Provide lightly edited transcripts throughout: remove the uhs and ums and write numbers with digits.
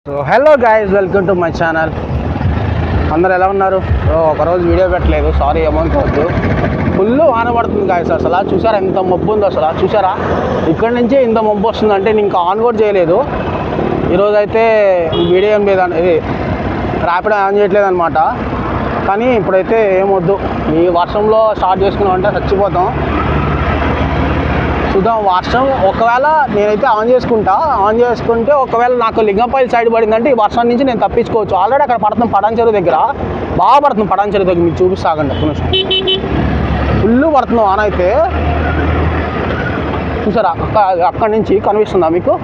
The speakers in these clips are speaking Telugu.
So hello guys, welcome to my channel. అందరు ఎలా ఉన్నారు? ఒకరోజు వీడియో పెట్టలేదు, సారీ ఏమనుకోవద్దు. ఫుల్ వాన పడుతుంది గాయస్. అసలు చూసారా ఎంత మబ్బు ఉందో? అసలు చూసారా ఇక్కడి నుంచే ఇంత మబ్బు వస్తుందంటే నేను ఇంకా ఆన్ కూడా చేయలేదు ఈరోజు. అయితే వీడియో ఏం లేదని ఇది ర్యాపిడ్ ఆన్ చేయట్లేదు అనమాట. కానీ ఇప్పుడైతే ఏమొద్దు, ఈ వర్షంలో స్టార్ట్ చేసుకున్నాం అంటే చచ్చిపోతాం. చూద్దాం. వర్షం ఒకవేళ నేనైతే ఆన్ చేసుకుంటే ఒకవేళ నాకు లింగంపల్లి సైడ్ పడిందంటే ఈ వర్షం నుంచి నేను తప్పించుకోవచ్చు. ఆల్రెడీ అక్కడ పడుతుంది పటాన్ చెరువు దగ్గర, బాగా పడుతుంది పటాన్ చెరువు దగ్గర. మీకు చూపిస్తాగండి కొంచెం. ఫుల్ పడుతుంది వాన అయితే. చూసారా అక్కడి నుంచి కనిపిస్తుందా మీకు?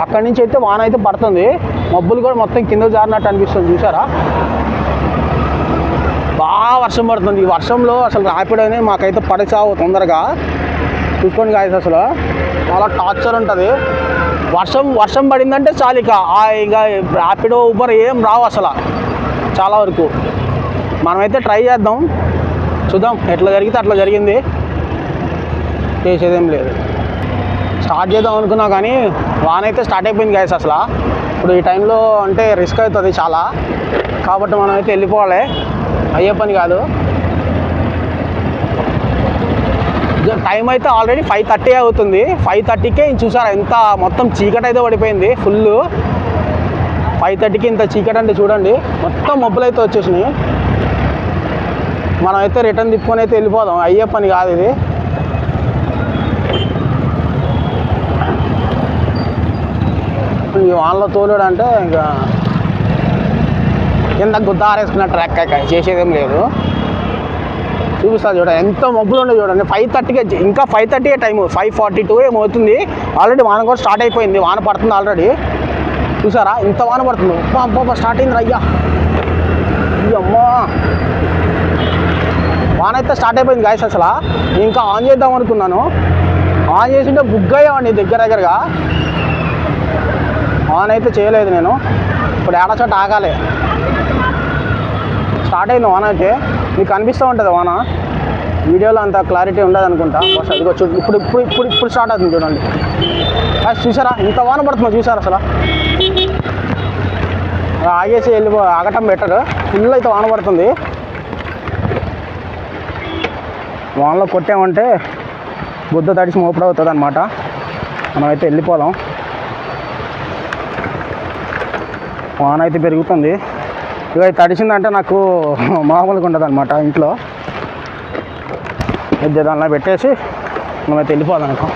అక్కడి నుంచి అయితే వాన అయితే పడుతుంది. మబ్బులు కూడా మొత్తం కింద జారినట్టు అనిపిస్తుంది. చూసారా బాగా వర్షం పడుతుంది. ఈ వర్షంలో అసలు ర్యాపిడ్ అనేది మాకైతే పడిచావు తొందరగా. చూసుకోండి గాయస్, అసలు చాలా టార్చర్ ఉంటుంది. వర్షం పడిందంటే చాలు ఇక ర్యాపిడో ఊబర్ ఏం రావు అసలు చాలా వరకు. మనమైతే ట్రై చేద్దాం, చూద్దాం ఎట్లా జరిగితే అట్లా జరిగింది, చేసేదేం లేదు. స్టార్ట్ చేద్దాం అనుకున్నా కానీ వాన అయితే స్టార్ట్ అయిపోయింది గాయస్. అసలు ఇప్పుడు ఈ టైంలో అంటే రిస్క్ అవుతుంది చాలా, కాబట్టి మనం అయితే వెళ్ళిపోవాలి. అయ్యే పని కాదు. టైం అయితే ఆల్రెడీ 5:30 అవుతుంది. 5:30కే చూసారా ఎంత మొత్తం చీకటి అయితే పడిపోయింది ఫుల్. 5:30కి ఇంత చీకటి అంటే చూడండి, మొత్తం మబ్బులు అయితే వచ్చేసినాయి. మనం అయితే రిటర్న్ తిప్పుకొని అయితే వెళ్ళిపోదాం. అయ్యే పని కాదు ఇది. ఈ వానలో తోలుడు అంటే ఇంకా కింద గుద్ద ఆరేసుకున్న ట్రాక్ చేసేదేం లేదు. చూపిస్తా చూడండి ఎంత మబ్బులు ఉండే చూడండి. 5:30కే, ఇంకా 5:30 టైం, 5:42 ఏమవుతుంది. ఆల్రెడీ వాన కూడా స్టార్ట్ అయిపోయింది. వాన పడుతుంది ఆల్రెడీ. చూసారా ఇంత వాన పడుతుంది. అబ్బా స్టార్ట్ అయింది అయ్యా. అమ్మా వాన అయితే స్టార్ట్ అయిపోయింది గాయస్. అసలు ఇంకా ఆన్ చేద్దాం అనుకున్నాను, ఆన్ చేసింటే బుక్ అయ్యామండి దగ్గరగా. ఆన్ అయితే చేయలేదు నేను. ఇప్పుడు ఏడచోట ఆగాలి. స్టార్ట్ అయింది వాన అయితే. మీకు కనిపిస్తూ ఉంటుంది వాన, వీడియోలో అంత క్లారిటీ ఉండదు అనుకుంటా. బస్ అదిగో ఇప్పుడు స్టార్ట్ అవుతుంది చూడండి. చూసారా ఇంత వాన పడుతుందో? చూసారా అసలు ఆగేసి ఆగటం బెటర్. ఫుల్ అయితే వాన పడుతుంది. వానలో కొట్టామంటే బుద్ధ తడిసి మోపడ అవుతుంది అనమాట. మనమైతే వెళ్ళిపోదాం. వాన అయితే పెరుగుతుంది. ఇక తడిసిందంటే నాకు మామూలుగా ఉండదు అనమాట. ఇంట్లో దానిలో పెట్టేసి మనమైతే వెళ్ళిపోదాం. అనుకో